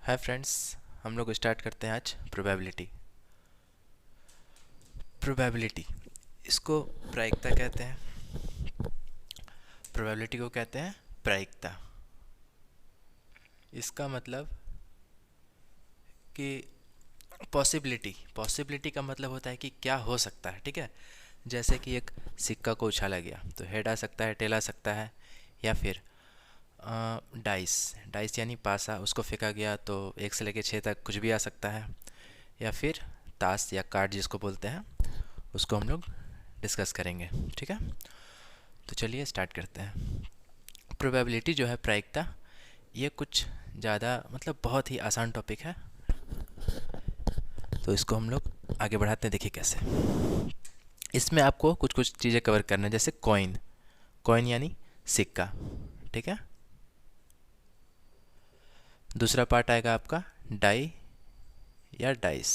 Hi friends, हम लोग start करते हैं आज प्रोबेबिलिटी। इसको प्रायिकता कहते हैं। प्रोबेबिलिटी को कहते हैं प्रायिकता। इसका मतलब कि पॉसिबिलिटी का मतलब होता है कि क्या हो सकता है। ठीक है, जैसे कि एक सिक्का को उछाला गया तो हेड आ सकता है, टेल आ सकता है, या फिर डाइस डाइस यानी पासा, उसको फेंका गया तो 1 से लेकर 6 तक कुछ भी आ सकता है। या फिर ताश या कार्ड जिसको बोलते हैं, उसको हम लोग डिस्कस करेंगे। ठीक है, तो चलिए स्टार्ट करते हैं। प्रोबेबिलिटी जो है, प्रायिकता, ये कुछ ज़्यादा मतलब बहुत ही आसान टॉपिक है। तो इसको हम लोग आगे बढ़ाते हैं। देखिए कैसे। इसमें आपको कुछ कुछ चीज़ें कवर करना है, जैसे कॉइन। कॉइन यानी सिक्का। ठीक है, दूसरा पार्ट आएगा आपका डाई या डाइस,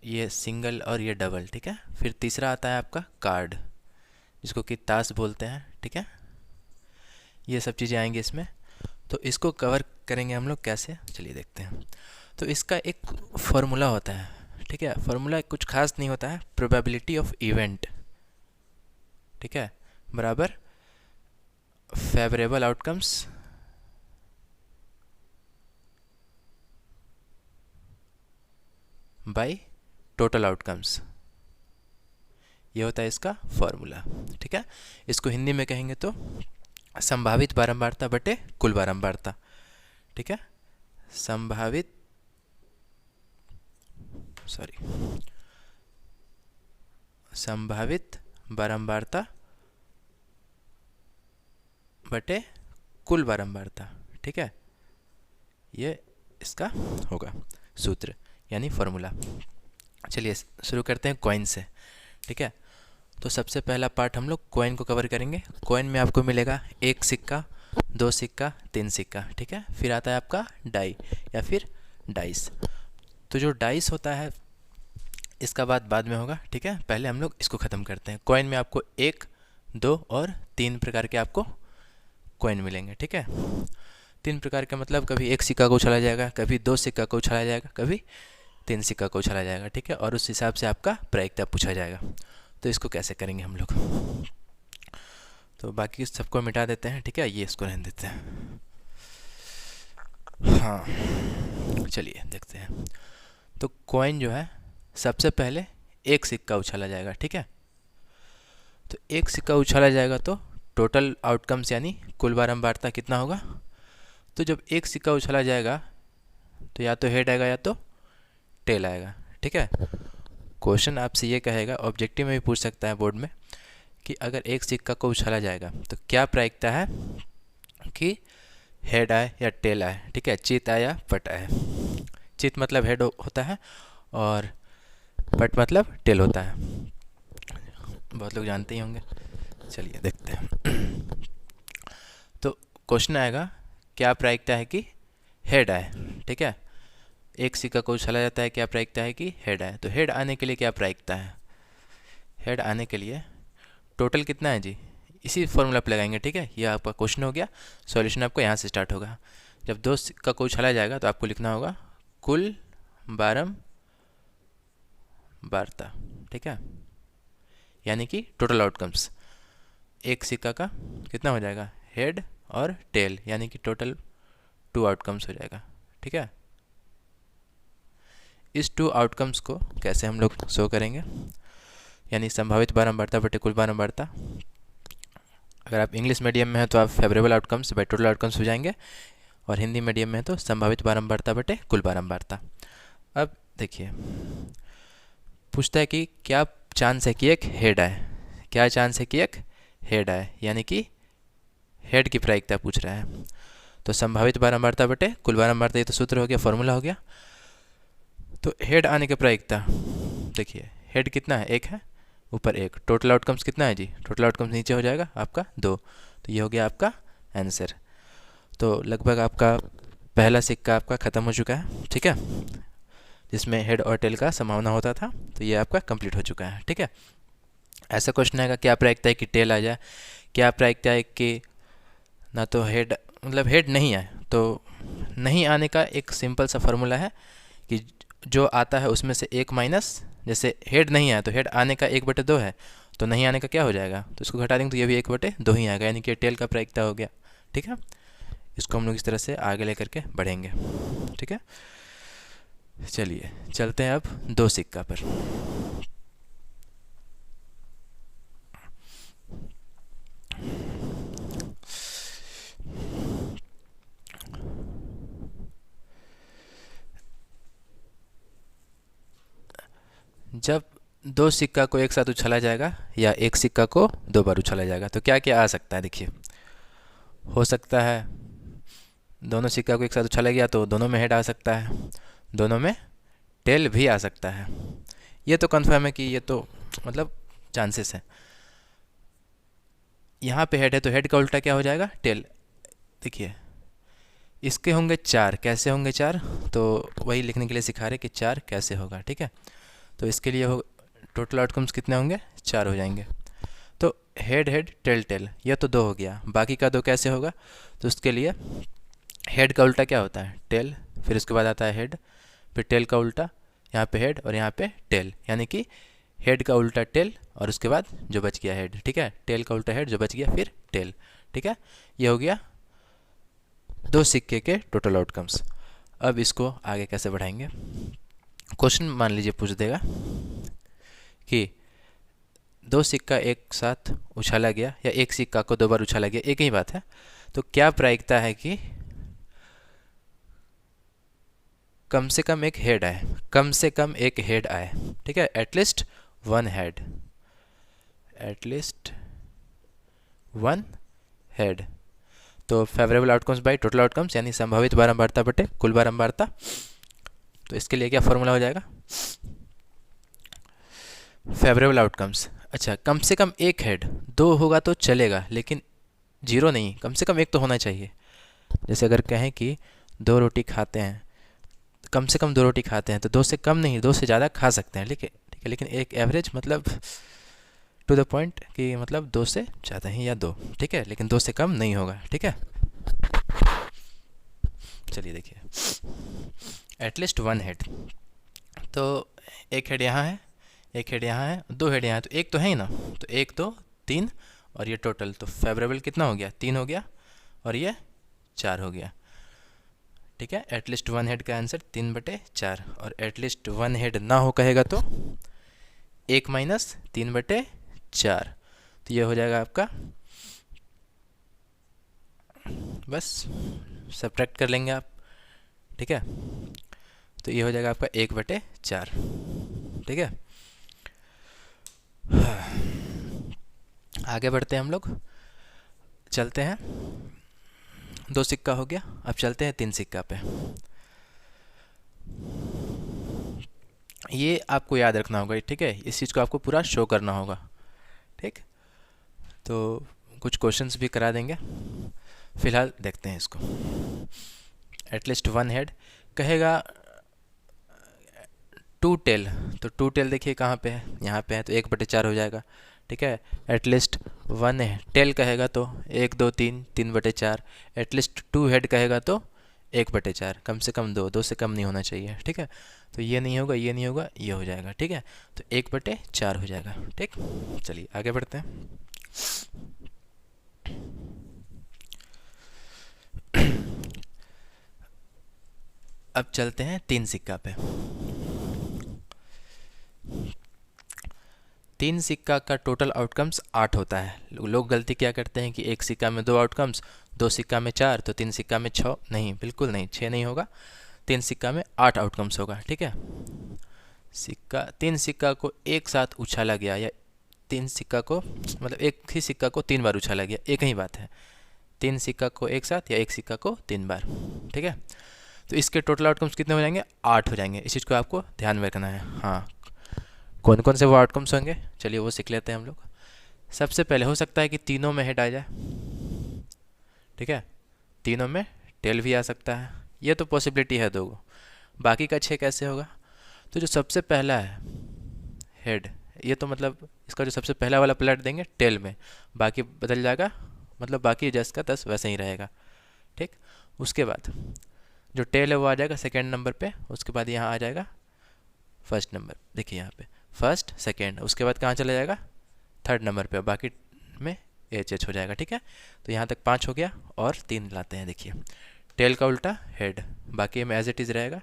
ये सिंगल और ये डबल। ठीक है, फिर तीसरा आता है आपका कार्ड, जिसको कि ताश बोलते हैं। ठीक है, ये सब चीज़ें आएंगी इसमें। तो इसको कवर करेंगे हम लोग कैसे, चलिए देखते हैं। तो इसका एक फार्मूला होता है। ठीक है, फार्मूला कुछ खास नहीं होता है। प्रोबेबिलिटी ऑफ इवेंट, ठीक है, बराबर favourable outcomes by total outcomes, ये होता है इसका फॉर्मूला। ठीक है, इसको हिंदी में कहेंगे तो संभावित बारंबारता बटे कुल बारंबारता। ठीक है, संभावित संभावित बारंबारता बटे कुल बारंबारता। ठीक है, ये इसका होगा सूत्र यानी फॉर्मूला। चलिए शुरू करते हैं कॉइन से। ठीक है, तो सबसे पहला पार्ट हम लोग कॉइन को कवर करेंगे। कॉइन में आपको मिलेगा 1 सिक्का, 2 सिक्का, 3 सिक्का। ठीक है, फिर आता है आपका डाई या फिर डाइस। तो जो डाइस होता है इसका बात बाद में होगा। ठीक है, पहले हम लोग इसको ख़त्म करते हैं। कॉइन में आपको 1, 2 और 3 प्रकार के आपको कॉइन मिलेंगे। ठीक है, 3 प्रकार के मतलब कभी 1 सिक्का को उछाला जाएगा, कभी 2 सिक्का को उछाला जाएगा, कभी 3 सिक्का को उछाला जाएगा। ठीक है, और उस हिसाब से आपका प्रायिकता पूछा जाएगा। तो इसको कैसे करेंगे हम लोग, तो बाकी सबको मिटा देते हैं। ठीक है, ये इसको रहने देते हैं। हाँ, चलिए देखते हैं। तो कॉइन जो है, सबसे पहले 1 सिक्का उछाला जाएगा। ठीक है, तो 1 सिक्का उछाला जाएगा तो टोटल आउटकम्स यानी कुल बारंबारता कितना होगा। तो जब 1 सिक्का उछाला जाएगा तो या तो हेड आएगा या तो टेल आएगा। ठीक है, क्वेश्चन आपसे ये कहेगा, ऑब्जेक्टिव में भी पूछ सकता है बोर्ड में, कि अगर 1 सिक्का को उछाला जाएगा तो क्या प्रायिकता है कि हेड आए या टेल आए। ठीक है, चित आए या पट आए। चित मतलब हेड होता है और पट मतलब टेल होता है, बहुत लोग जानते ही होंगे। चलिए देखते हैं। तो क्वेश्चन आएगा, क्या प्रायिकता है कि हेड आए। ठीक है, 1 सिक्का को उछाला जाता है, क्या प्रायिकता है कि हेड आए। तो हेड आने के लिए क्या प्रायिकता है, हेड आने के लिए टोटल कितना है जी, इसी फॉर्मूला पे लगाएंगे। ठीक है, यह आपका क्वेश्चन हो गया। सॉल्यूशन आपको यहाँ से स्टार्ट होगा। जब 2 सिक्का को उछाला जाएगा तो आपको लिखना होगा कुल बारंबारता। ठीक है, यानी कि टोटल आउटकम्स। 1 सिक्का का कितना हो जाएगा, हेड और टेल, यानी कि टोटल 2 आउटकम्स हो जाएगा। ठीक है, इस 2 आउटकम्स को कैसे हम लोग शो करेंगे, यानी संभावित बारंबारता बटे कुल बारंबारता। अगर आप इंग्लिश मीडियम में हैं तो आप favourable outcomes by total outcomes हो जाएंगे, और हिंदी मीडियम में है तो संभावित बारंबारता बटे कुल बारंबारता। अब देखिए, पूछता है कि क्या चांस है कि एक हेड आए, क्या चांस है कि एक हेड आए, यानी कि हेड की प्रायिकता पूछ रहा है। तो संभावित बारंबारता बटे कुल बारंबारता, ये तो सूत्र हो गया, फॉर्मूला हो गया। तो हेड आने की प्रायिकता देखिए, हेड कितना है, 1 है, ऊपर 1, टोटल आउटकम्स कितना है जी, टोटल आउटकम्स नीचे हो जाएगा आपका 2। तो ये हो गया आपका आंसर। तो लगभग आपका पहला सिक्का आपका ख़त्म हो चुका है। ठीक है, जिसमें हेड और टेल का संभावना होता था, तो ये आपका कंप्लीट हो चुका है। ठीक है, ऐसा क्वेश्चन आएगा, क्या प्रायिकता है कि टेल आ जाए, क्या प्रायिकता है कि ना तो हेड मतलब हेड नहीं आए, तो नहीं आने का एक सिंपल सा फार्मूला है कि जो आता है उसमें से एक माइनस, जैसे हेड नहीं आया तो हेड आने का 1/2 है, तो नहीं आने का क्या हो जाएगा, तो इसको घटा देंगे तो ये भी 1/2 ही आएगा, यानी कि टेल का प्रायिकता हो गया। ठीक है, इसको हम लोग इस तरह से आगे लेकर के बढ़ेंगे। ठीक है, चलिए चलते हैं अब 2 सिक्का पर। जब 2 सिक्का को एक साथ उछाला जाएगा या एक सिक्का को 2 बार उछाला जाएगा तो क्या क्या आ सकता है, देखिए। हो सकता है दोनों सिक्का को एक साथ उछाला गया तो दोनों में हेड आ सकता है, दोनों में टेल भी आ सकता है। ये तो कन्फर्म है कि ये तो मतलब चांसेस है। यहाँ पे हेड है तो हेड का उल्टा क्या हो जाएगा, टेल। देखिए इसके होंगे 4, कैसे होंगे 4, तो वही लिखने के लिए सिखा रहे कि 4 कैसे होगा। ठीक है, तो इसके लिए हो टोटल आउटकम्स कितने होंगे, 4 हो जाएंगे। तो हेड हेड टेल टेल, ये तो 2 हो गया, बाकी का 2 कैसे होगा, तो उसके लिए हेड का उल्टा क्या होता है, टेल, फिर उसके बाद आता है हेड, फिर टेल का उल्टा, यहाँ पे हेड और यहाँ पे टेल, यानी कि हेड का उल्टा टेल और उसके बाद जो बच गया हेड। ठीक है, टेल का उल्टा हेड, जो बच गया फिर टेल। ठीक है, ये हो गया 2 सिक्के के टोटल आउटकम्स। अब इसको आगे कैसे बढ़ाएंगे, क्वेश्चन मान लीजिए पूछ देगा कि 2 सिक्का एक साथ उछाला गया या एक सिक्का को 2 बार उछाला गया, एक ही बात है, तो क्या प्रायिकता है कि कम से कम एक हेड आए, कम से कम एक हेड आए। ठीक है, एटलीस्ट 1 हेड, एटलीस्ट 1 हेड। तो favourable outcomes by total outcomes, यानी संभावित बारंबारता बटे कुल बारंबारता। तो इसके लिए क्या फॉर्मूला हो जाएगा, फेवरेबल आउटकम्स। अच्छा, कम से कम एक हेड, 2 होगा तो चलेगा लेकिन 0 नहीं, कम से कम एक तो होना चाहिए। जैसे अगर कहें कि 2 रोटी खाते हैं, कम से कम 2 रोटी खाते हैं, तो 2 से कम नहीं, 2 से ज़्यादा खा सकते हैं, ठीक है, लेकिन एक एवरेज मतलब टू द पॉइंट कि मतलब 2 से ज़्यादा ही या 2, ठीक है, लेकिन 2 से कम नहीं होगा। ठीक है, चलिए देखिए, एटलीस्ट 1 हेड, तो एक हेड यहाँ है, एक हेड यहाँ है, 2 हेड यहाँ है, तो एक तो है ही ना, तो 1 2 3 और ये टोटल, तो फेवरेबल कितना हो गया, 3 हो गया और ये 4 हो गया। ठीक है, एटलीस्ट 1 हेड का आंसर 3/4, और एटलीस्ट 1 हेड ना हो कहेगा तो 1 माइनस 3/4, तो ये हो जाएगा आपका, बस सब्ट्रैक्ट कर लेंगे आप। ठीक है, तो ये हो जाएगा आपका 1/4। ठीक है, आगे बढ़ते हैं हम लोग, चलते हैं। 2 सिक्का हो गया, अब चलते हैं 3 सिक्का पे। ये आपको याद रखना होगा, ठीक है, इस चीज़ को आपको पूरा शो करना होगा। ठीक, तो कुछ क्वेश्चंस भी करा देंगे, फिलहाल देखते हैं इसको। एटलीस्ट 1 हेड कहेगा 2 टेल, तो 2 टेल देखिए कहाँ पे है, यहाँ पे है, तो 1/4 हो जाएगा। ठीक है, एटलीस्ट 1 टेल कहेगा तो 1 2 3 3/4, एटलीस्ट 2 हेड कहेगा तो 1/4, कम से कम 2, 2 से कम नहीं होना चाहिए। ठीक है, तो ये नहीं होगा, ये नहीं होगा, ये हो जाएगा। ठीक है, तो 1/4 हो जाएगा। ठीक, चलिए आगे बढ़ते हैं। अब चलते हैं 3 सिक्का पे। 3 सिक्का का टोटल आउटकम्स 8 होता है। लोग गलती क्या करते हैं कि एक सिक्का में 2 आउटकम्स, 2 सिक्का में 4, तो 3 सिक्का में 6, नहीं, बिल्कुल नहीं, 6 नहीं होगा, 3 सिक्का में 8 आउटकम्स होगा। ठीक है, 3 सिक्का को एक साथ उछाला गया या 3 सिक्का को मतलब एक ही सिक्का को 3 बार उछाला गया, एक ही बात है, 3 सिक्का को एक साथ या एक सिक्का को 3 बार। ठीक है, तो इसके टोटल आउटकम्स कितने हो जाएंगे, 8 हो जाएंगे। इस चीज़ को आपको ध्यान में रखना है। हाँ, कौन कौन से वो आउटकम्स होंगे, चलिए वो सीख लेते हैं हम लोग। सबसे पहले हो सकता है कि तीनों में हेड आ जाए। ठीक है, तीनों में टेल भी आ सकता है, ये तो पॉसिबिलिटी है 2। बाकी का 6 कैसे होगा, तो जो सबसे पहला है हेड, ये तो मतलब इसका जो सबसे पहला वाला पलट देंगे टेल में, बाकी बदल जाएगा, मतलब बाकी जैस का 10 वैसे ही रहेगा। ठीक, उसके बाद जो टेल है वो आ जाएगा सेकेंड नंबर पे, उसके बाद यहाँ आ जाएगा फर्स्ट नंबर। देखिए यहाँ पे फर्स्ट सेकेंड, उसके बाद कहाँ चला जाएगा थर्ड नंबर पे, बाकी में एच एच हो जाएगा। ठीक है, तो यहाँ तक 5 हो गया और 3 लाते हैं। देखिए टेल का उल्टा हेड, बाकी में एज इट इज़ रहेगा।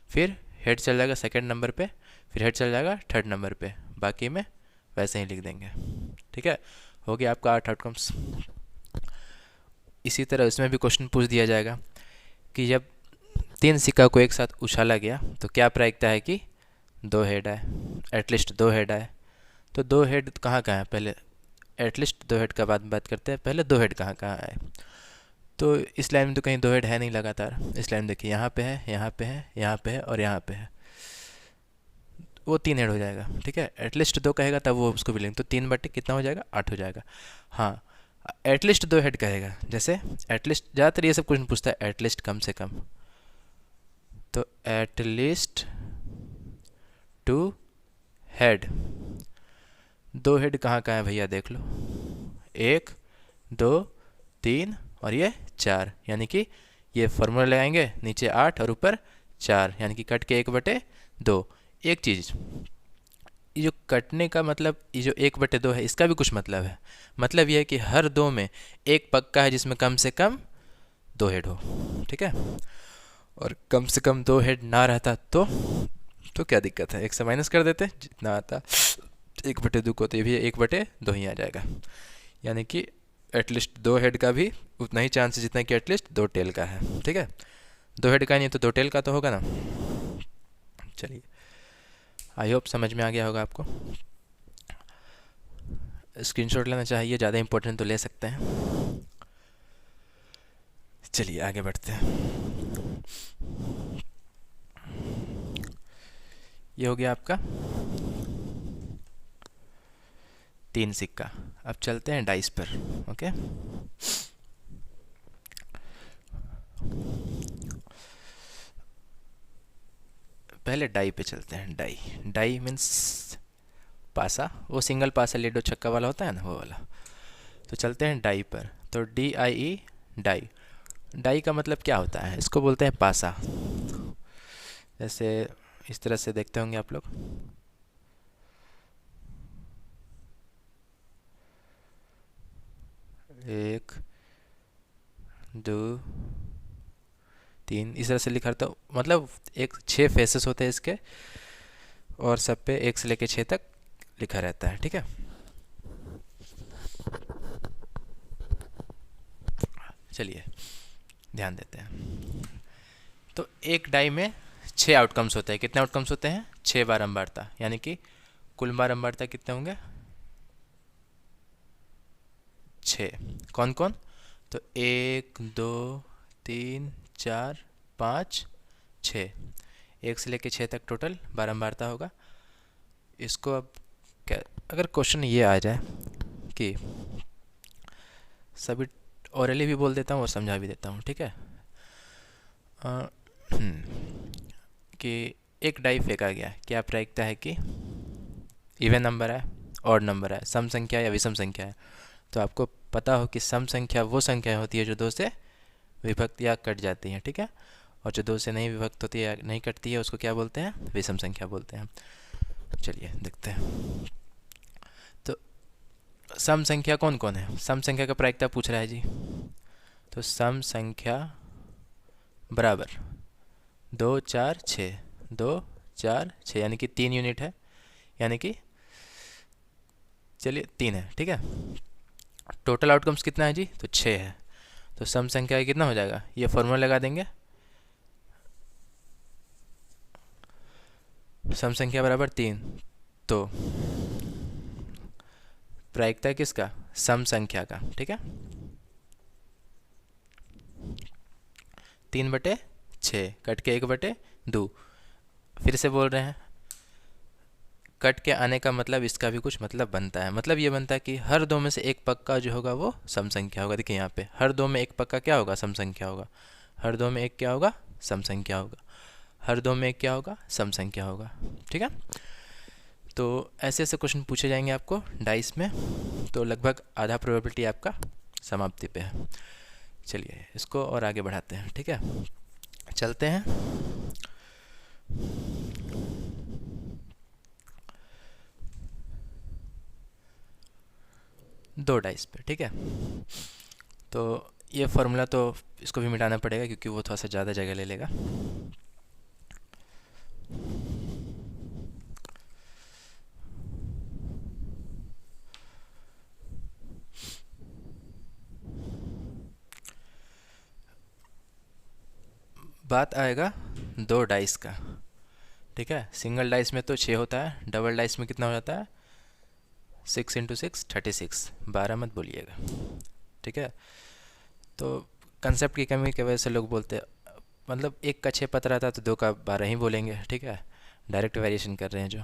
फिर हेड चल जाएगा सेकेंड नंबर पे, फिर हेड चल जाएगा थर्ड नंबर पे, बाकी में वैसे ही लिख देंगे। ठीक है, हो गया आपका 8 आउटकम्स। इसी तरह इसमें भी क्वेश्चन पूछ दिया जाएगा कि जब 3 सिक्का को एक साथ उछाला गया तो क्या प्रायिकता है कि 2 हेड आए, एटलीस्ट 2 हेड आए। तो 2 हेड कहाँ कहाँ है, पहले एटलीस्ट 2 हेड का बात करते हैं, पहले 2 हेड कहाँ कहाँ आए। तो इस लाइन में तो कहीं 2 हेड है नहीं लगातार। इस लाइन में देखिए यहाँ पे है, यहाँ पे है, यहाँ पे है और यहाँ पे है, वो 3 हेड हो जाएगा। ठीक है, एटलीस्ट 2 कहेगा तब वो उसको भी लेंगे, तो 3 बटे कितना हो जाएगा 8 हो जाएगा। हाँ, एटलीस्ट 2 हेड कहेगा, जैसे एटलीस्ट ज़्यादातर ये सब क्वेश्चन पूछता है एटलीस्ट कम से कम, तो एटलीस्ट 2 हेड। 2 हेड कहाँ कहाँ है भैया देख लो, 1 2 3 और ये 4, यानी कि ये फॉर्मूला लगाएंगे, नीचे 8 और ऊपर 4, यानी कि कट के 1/2। एक चीज़, ये जो कटने का मतलब, ये जो 1/2 है इसका भी कुछ मतलब है। मतलब ये है कि हर 2 में एक पक्का है जिसमें कम से कम 2 हेड हो। ठीक है, और कम से कम 2 हेड ना रहता तो क्या दिक्कत है, 1 से माइनस कर देते, जितना आता 1/2 को, तो ये भी 1/2 ही आ जाएगा। यानी कि एटलीस्ट 2 हेड का भी उतना ही चांस है जितना कि एटलीस्ट 2 टेल का है। ठीक है, 2 हेड का नहीं तो 2 टेल का तो होगा ना। चलिए, आई होप समझ में आ गया होगा आपको। स्क्रीनशॉट लेना चाहिए, ज़्यादा इंपॉर्टेंट तो ले सकते हैं। चलिए आगे बढ़ते हैं। ये हो गया आपका 3 सिक्का। अब चलते हैं डाइस पर। ओके, पहले डाई पे चलते हैं। डाई मीन्स पासा, वो सिंगल पासा लीडो छक्का वाला होता है ना, वो वाला। तो चलते हैं डाई पर। तो DIE डाई। डाई का मतलब क्या होता है, इसको बोलते हैं पासा। जैसे इस तरह से देखते होंगे आप लोग, 1 2 3 इस तरह से लिखा रहता है। मतलब 6 फेसेस होते हैं इसके, और सब पे 1 से लेके 6 तक लिखा रहता है। ठीक है, चलिए ध्यान देते हैं। तो एक डाई में 6 आउटकम्स होते हैं। कितने आउटकम्स होते हैं, 6 बारंबारता, यानी कि कुल बारंबारता कितने होंगे 6। कौन कौन, तो 1 2 3 4 5 6, 1 से लेके 6 तक टोटल बारंबारता होगा। इसको अब क्या, अगर क्वेश्चन ये आ जाए कि सभी, ऑरली भी बोल देता हूँ और समझा भी देता हूँ। ठीक है, कि एक डाई फेंका गया, क्या प्रायिकता है कि इवन नंबर है, ऑड नंबर है, सम संख्या या विषम संख्या है। तो आपको पता हो कि सम संख्या वो संख्या होती है जो 2 से विभक्त या कट जाती है। ठीक है, और जो 2 से नहीं विभक्त होती है या नहीं कटती है उसको क्या बोलते हैं, विषम संख्या बोलते हैं। चलिए देखते हैं। तो सम संख्या कौन कौन है, सम संख्या का प्रायिकता पूछ रहा है जी। तो सम संख्या बराबर 2 4 6, 2 4 6, यानी कि 3 यूनिट है, यानी कि चलिए 3 है। ठीक है, टोटल आउटकम्स कितना है जी, तो 6 है। तो सम संख्या कितना हो जाएगा, ये फॉर्मूला लगा देंगे, सम संख्या बराबर 3। तो प्रायिकता किसका, सम संख्या का। ठीक है, 3/6 कट के 1/2। फिर से बोल रहे हैं, कट के आने का मतलब इसका भी कुछ मतलब बनता है। मतलब ये बनता है कि हर 2 में से एक पक्का जो होगा वो सम संख्या होगा। देखिए यहाँ पे हर 2 में एक पक्का क्या होगा, सम संख्या होगा। हर 2 में एक क्या होगा, सम संख्या होगा। हर 2 में एक क्या होगा, सम संख्या होगा। ठीक है, तो ऐसे ऐसे क्वेश्चन पूछे जाएंगे आपको डाइस में। तो लगभग आधा प्रोबेबिलिटी आपका समाप्ति पे है। चलिए इसको और आगे बढ़ाते हैं। ठीक है, चलते हैं। दो डाइस पे, ठीक है। तो ये फार्मूला तो इसको भी मिटाना पड़ेगा क्योंकि वो थोड़ा सा ज़्यादा जगह ले लेगा। बात आएगा दो डाइस का, ठीक है। सिंगल डाइस में तो 6 होता है, डबल डाइस में कितना हो जाता है? 6 इंटू 6 36, 12 मत बोलिएगा, ठीक है। तो कंसेप्ट की कमी की वजह से लोग बोलते हैं, मतलब एक का 6 पता रहता तो दो का 12 ही बोलेंगे, ठीक है। डायरेक्ट वेरिएशन कर रहे हैं जो।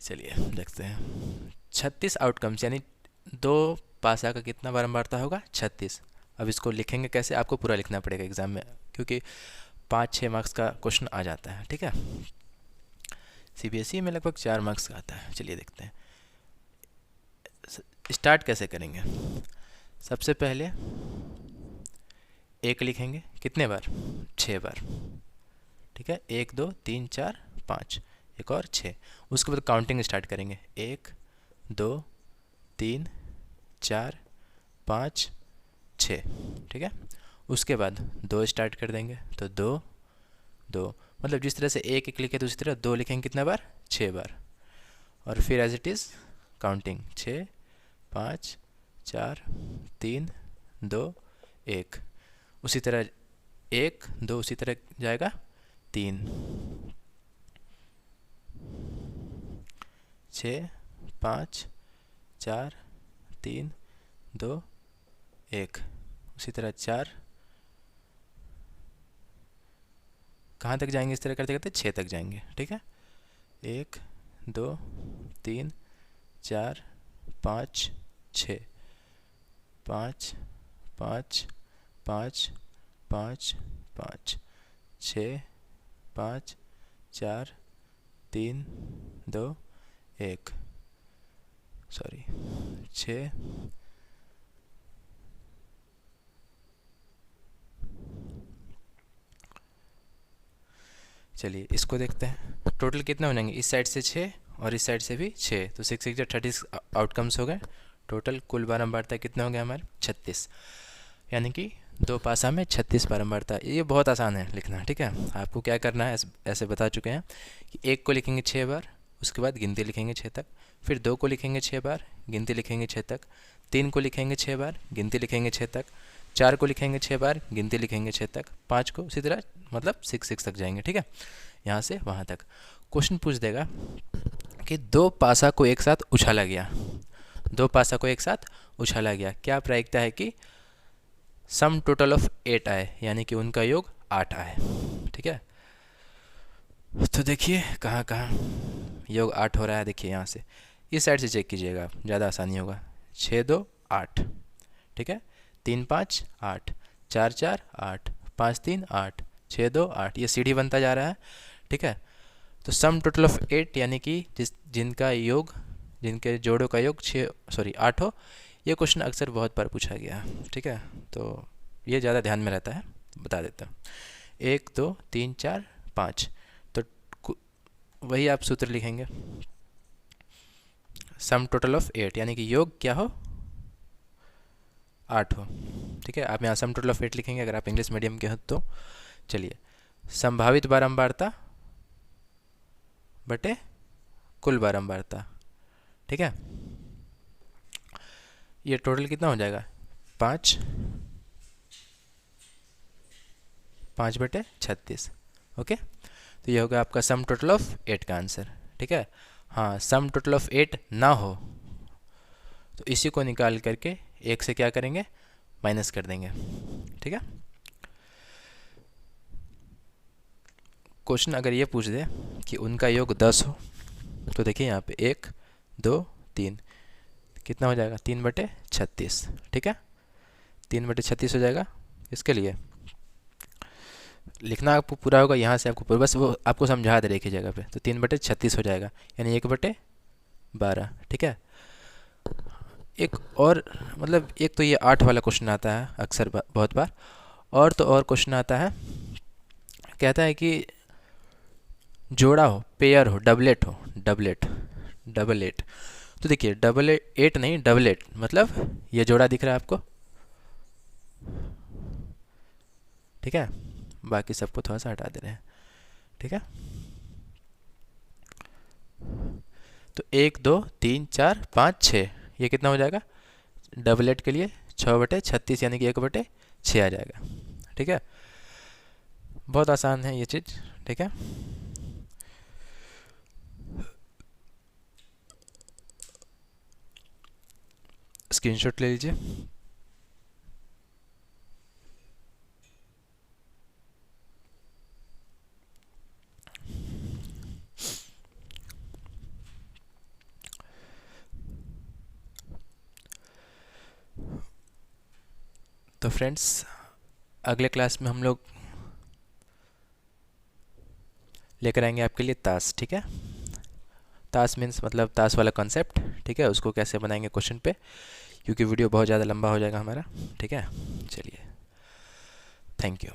चलिए देखते हैं। 36 आउटकम्स यानी दो पासा का कितना बारंबारता होगा? 36। अब इसको लिखेंगे कैसे? आपको पूरा लिखना पड़ेगा एग्ज़ाम में, क्योंकि 5-6 मार्क्स का क्वेश्चन आ जाता है, ठीक है। सीबीएसई में लगभग 4 मार्क्स का आता है। चलिए देखते हैं स्टार्ट कैसे करेंगे। सबसे पहले एक लिखेंगे, कितने बार? 6 बार, ठीक है। 1 2 3 4 5, एक और 6। उसके बाद काउंटिंग स्टार्ट करेंगे, 1 2 3 4 5 6, ठीक है। उसके बाद 2 स्टार्ट कर देंगे, तो 2 2, मतलब जिस तरह से एक एक लिखे तो उसी तरह 2 लिखेंगे, कितना बार? 6 बार। और फिर एज इट इज़ काउंटिंग, 6 5 4 3 2 1, उसी तरह 1 2 उसी तरह जाएगा, 3 6 5 4 3 2 1, उसी तरह 4, कहाँ तक जाएंगे? इस तरह करते करते 6 तक जाएंगे, ठीक है। 1 2 3 4 5 6, 5 5 5 5 5 6 5 4 3 2 1, सॉरी 6 चलिए इसको देखते हैं टोटल कितना हो जाएंगे। इस साइड से 6 और इस साइड से भी 6, तो 6 6 36 आउटकम्स हो गए। टोटल कुल बारंबारता कितना हो गया हमारे? 36, यानी कि दो पासा में 36 बारंबारता। ये बहुत आसान है लिखना, ठीक है। आपको क्या करना है, ऐसे बता चुके हैं कि एक को लिखेंगे 6 बार, उसके बाद गिनती लिखेंगे 6 तक, फिर 2 को लिखेंगे 6 बार, गिनती लिखेंगे 6 तक, 3 को लिखेंगे 6 बार, गिनती लिखेंगे 6 तक, 4 को लिखेंगे 6 बार, गिनती लिखेंगे 6 तक, 5 को उसी तरह, मतलब 6 6 तक जाएंगे, ठीक है। यहाँ से वहाँ तक क्वेश्चन पूछ देगा कि दो पासा को एक साथ उछाला गया, दो पासा को एक साथ उछाला गया, क्या प्रायिकता है कि सम टोटल ऑफ 8 आए, यानी कि उनका योग 8 आए, ठीक है। तो देखिए कहाँ कहाँ योग 8 हो रहा है, देखिए यहाँ से इस साइड से चेक कीजिएगा, ज़्यादा आसानी होगा। 6 2 8, ठीक है। 3 5 8, 4 4 8, 5 3 8, 6 2 8, ये सीढ़ी बनता जा रहा है, ठीक है। तो सम टोटल ऑफ 8 यानी कि जिनका योग, जिनके जोड़ों का योग 8 हो, ये क्वेश्चन अक्सर बहुत बार पूछा गया, ठीक है। तो ये ज़्यादा ध्यान में रहता है, बता देता हूँ। 1 2 3 4 5, तो वही आप सूत्र लिखेंगे, सम टोटल ऑफ 8 यानी कि योग क्या हो? 8 हो, ठीक है। आप यहाँ सम टोटल ऑफ 8 लिखेंगे अगर आप इंग्लिश मीडियम के हो तो। चलिए संभावित बारंबारता बटे कुल बारंबारता, ठीक है। ये टोटल कितना हो जाएगा? 5 5 बटे 36, ओके। तो ये होगा आपका सम टोटल ऑफ 8 का आंसर, ठीक है। हाँ, सम टोटल ऑफ 8 ना हो तो इसी को निकाल करके 1 से क्या करेंगे? माइनस कर देंगे, ठीक है। क्वेश्चन अगर ये पूछ दे कि उनका योग 10 हो, तो देखिए यहाँ पे 1 2 3, कितना हो जाएगा? 3 बटे 36, ठीक है। 3 बटे 36 हो जाएगा। इसके लिए लिखना आपको पूरा होगा, यहाँ से आपको पूरा, बस वो आपको समझा दे एक ही जगह पे। तो 3 बटे 36 हो जाएगा, यानी 1 बटे 12, ठीक है। एक और, मतलब एक तो ये 8 वाला क्वेश्चन आता है अक्सर बहुत बार, और तो और क्वेश्चन आता है, कहता है कि जोड़ा हो, पेयर हो, डबलेट हो, डबल एट। तो देखिए डबल एट नहीं, डबल एट मतलब ये जोड़ा दिख रहा है आपको, ठीक है। बाकी सबको थोड़ा सा हटा दे रहे हैं, ठीक है। तो 1 2 3 4 5 6, ये कितना हो जाएगा डबल एट के लिए? 6/36 यानी कि 1/6 आ जाएगा, ठीक है। बहुत आसान है ये चीज़, ठीक है। स्क्रीनशॉट ले लीजिए। तो फ्रेंड्स, अगले क्लास में हम लोग लेकर आएंगे आपके लिए ताश, ठीक है। ताश मीन्स मतलब ताश वाला कॉन्सेप्ट, ठीक है, उसको कैसे बनाएंगे क्वेश्चन पे, क्योंकि वीडियो बहुत ज़्यादा लंबा हो जाएगा हमारा, ठीक है। चलिए, थैंक यू।